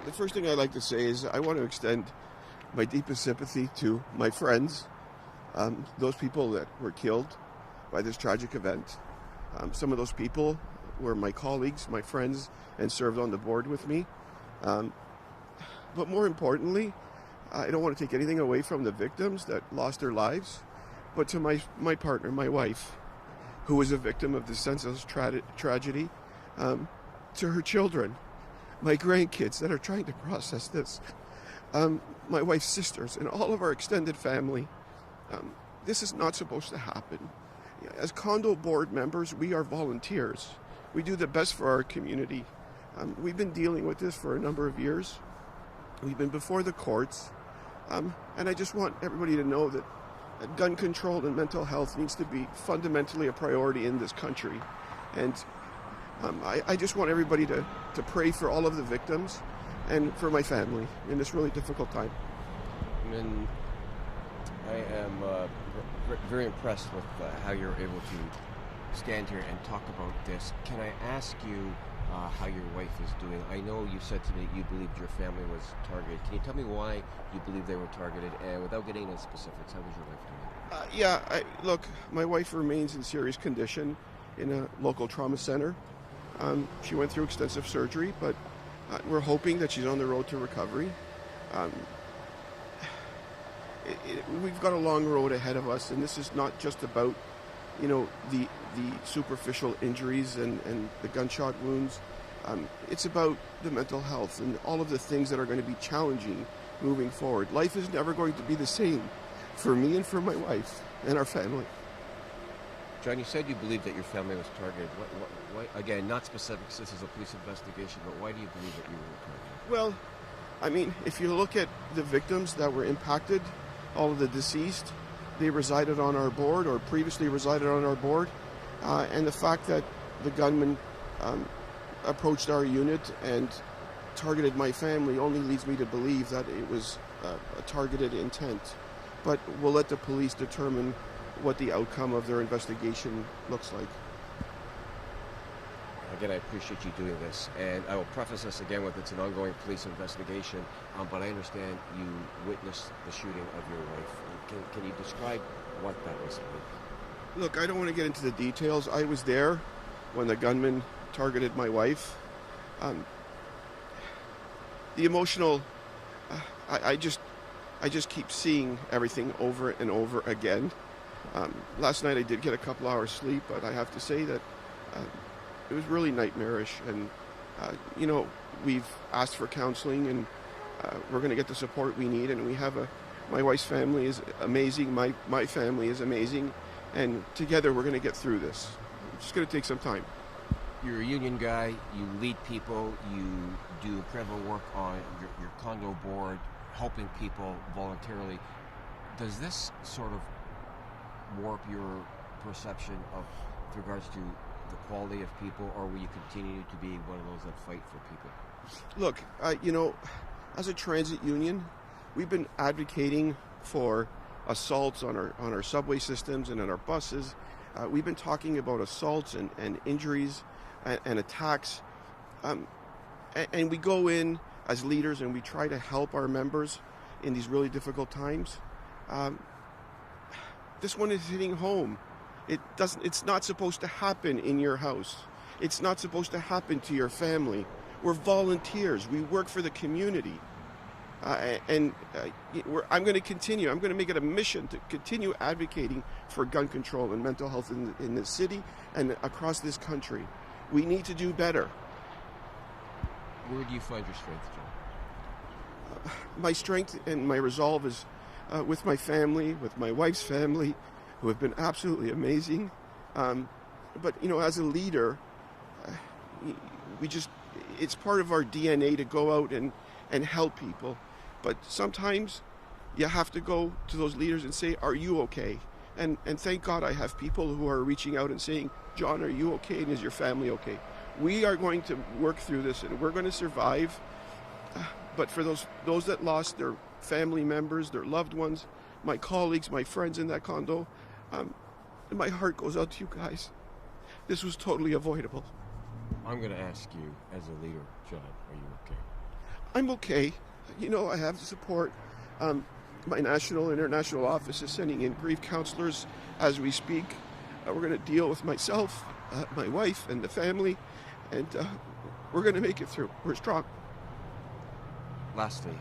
The first thing I'd like to say is I want to extend my deepest sympathy to my friends, those people that were killed by this tragic event. Some of those people were my colleagues, my friends, and served on the board with me. But more importantly, I don't want to take anything away from the victims that lost their lives, but to my partner, my wife, who was a victim of this senseless tragedy, to her children, my grandkids that are trying to process this, my wife's sisters, and all of our extended family. This is not supposed to happen. As Condo board members, we are volunteers. We do the best for our community. We've been dealing with this for a number of years. We've been before the courts. And I just want everybody to know that gun control and mental health needs to be fundamentally a priority in this country. And I just want everybody to pray for all of the victims and for my family in this really difficult time. And I am very impressed with how you're able to stand here and talk about this. Can I ask you how your wife is doing? I know you said to me you believed your family was targeted. Can you tell me why you believe they were targeted? And without getting into specifics, how was your wife doing? Look, my wife remains in serious condition in a local trauma center. She went through extensive surgery, but we're hoping that she's on the road to recovery. We've got a long road ahead of us, and this is not just about, the superficial injuries and the gunshot wounds. It's about the mental health and all of the things that are going to be challenging moving forward. Life is never going to be the same for me and for my wife and our family. John, you said you believed that your family was targeted. Why, again, not specifics, this is a police investigation, but why do you believe that you were targeted? Well, if you look at the victims that were impacted, all of the deceased, they resided on our board or previously resided on our board. And the fact that the gunman approached our unit and targeted my family only leads me to believe that it was a targeted intent. But we'll let the police determine what the outcome of their investigation looks like. Again, I appreciate you doing this, and I will preface this again with it's an ongoing police investigation, but I understand you witnessed the shooting of your wife. Can you describe what that was like? Look, I don't want to get into the details. I was there when the gunman targeted my wife. The emotional, I just keep seeing everything over and over again. Last night I did get a couple hours sleep, but I have to say that it was really nightmarish. And, we've asked for counseling, and we're going to get the support we need. And we have my wife's family is amazing. My family is amazing. And together we're going to get through this. It's just going to take some time. You're a union guy. You lead people. You do incredible work on your condo board, helping people voluntarily. Does this sort of warp your perception of with regards to the quality of people, or will you continue to be one of those that fight for people? Look, as a transit union, we've been advocating for assaults on our subway systems and on our buses. We've been talking about assaults and injuries and attacks. And we go in as leaders and we try to help our members in these really difficult times. This one is hitting home. It's not supposed to happen in your house. It's not supposed to happen to your family. We're volunteers. We work for the community. I'm going to continue. I'm going to make it a mission to continue advocating for gun control and mental health in the city and across this country. We need to do better. Where do you find your strength, John? My strength and my resolve is with my family, with my wife's family, who have been absolutely amazing. But as a leader, it's part of our DNA to go out and help people. But sometimes you have to go to those leaders and say, are you okay? And thank God I have people who are reaching out and saying, John, are you okay? And is your family okay? We are going to work through this and we're going to survive. But for those that lost their family members, their loved ones, my colleagues, my friends in that condo, my heart goes out to you guys. This was totally avoidable. I'm going to ask you, as a leader, John, are you okay? I'm okay. You know, I have the support. My national and international office is sending in grief counselors as we speak. We're going to deal with myself, my wife, and the family, and we're going to make it through. We're strong. Lastly,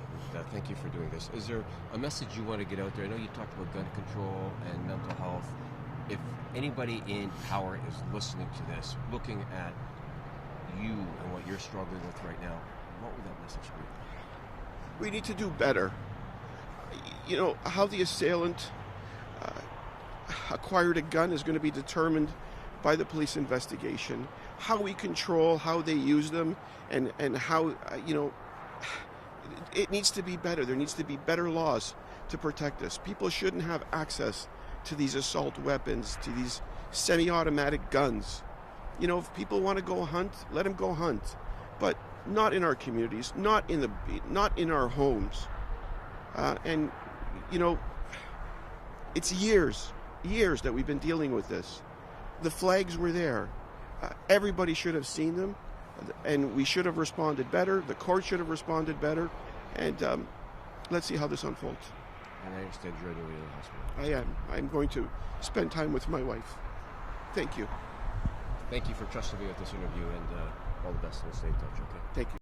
thank you for doing this. Is there a message you want to get out there? I know you talked about gun control and mental health. If anybody in power is listening to this, looking at you and what you're struggling with right now, what would that message be? We need to do better. You know, how the assailant acquired a gun is going to be determined by the police investigation. How we control how they use them and how, it needs to be better. There needs to be better laws to protect us. People shouldn't have access to these assault weapons, to these semi-automatic guns. You know, if people want to go hunt, let them go hunt, but not in our communities, not in our homes. And you know, it's years that we've been dealing with this. The flags were there. Everybody should have seen them, and we should have responded better. The court should have responded better, and let's see how this unfolds. And I understand you're on your way to the hospital. I am. I'm going to spend time with my wife. Thank you. Thank you for trusting me with this interview, and all the best. We'll stay in touch, okay? Thank you.